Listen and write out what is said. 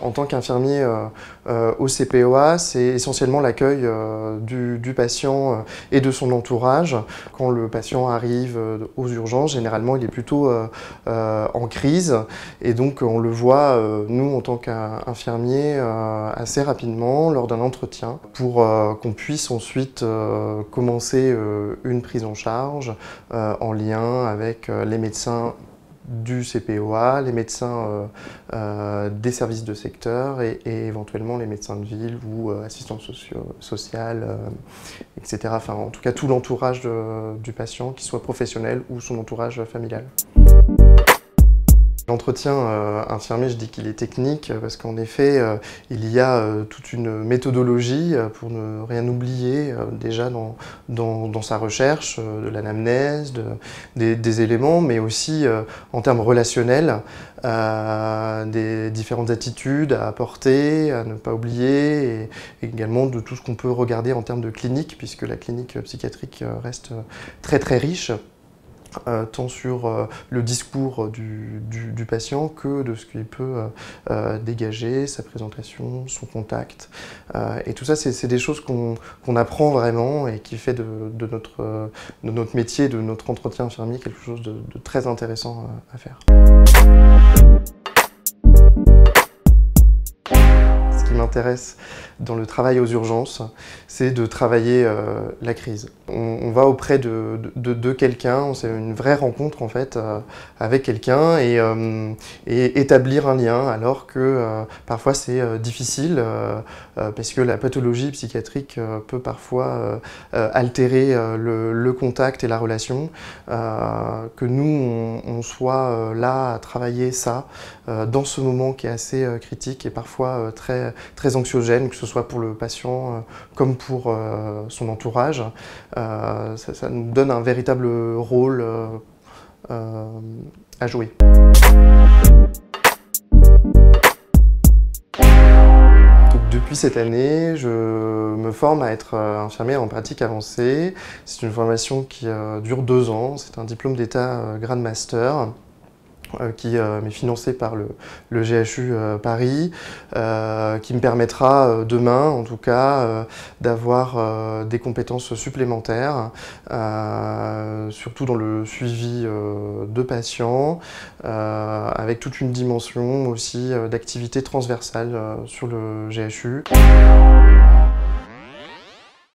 En tant qu'infirmier au CPOA, c'est essentiellement l'accueil du patient et de son entourage. Quand le patient arrive aux urgences, généralement il est plutôt en crise et donc on le voit, nous en tant qu'infirmiers, assez rapidement lors d'un entretien pour qu'on puisse ensuite commencer une prise en charge en lien avec les médecins du CPOA, les médecins des services de secteur et éventuellement les médecins de ville ou assistants sociaux, etc. Enfin, en tout cas, tout l'entourage du patient, qu'il soit professionnel ou son entourage familial. L'entretien infirmier, je dis qu'il est technique parce qu'en effet, il y a toute une méthodologie pour ne rien oublier déjà dans sa recherche, de l'anamnèse, des éléments, mais aussi en termes relationnels, des différentes attitudes à apporter, à ne pas oublier, et également de tout ce qu'on peut regarder en termes de clinique, puisque la clinique psychiatrique reste très très riche. Tant sur le discours du patient que de ce qu'il peut dégager, sa présentation, son contact. Et tout ça, c'est des choses qu'on apprend vraiment et qui fait de notre métier, de notre entretien infirmier, quelque chose de très intéressant à faire. Ce qui m'intéresse dans le travail aux urgences, c'est de travailler la crise. On va auprès de quelqu'un, c'est une vraie rencontre en fait avec quelqu'un et établir un lien alors que parfois c'est difficile parce que la pathologie psychiatrique peut parfois altérer le contact et la relation. Que nous on soit là à travailler ça dans ce moment qui est assez critique et parfois très anxiogène, que ce soit pour le patient comme pour son entourage. Ça nous donne un véritable rôle à jouer. Depuis cette année, je me forme à être infirmier en pratique avancée. C'est une formation qui dure 2 ans. C'est un diplôme d'état grade master qui m'est financé par le GHU Paris, qui me permettra demain, en tout cas, d'avoir des compétences supplémentaires, surtout dans le suivi de patients, avec toute une dimension aussi d'activité transversale sur le GHU.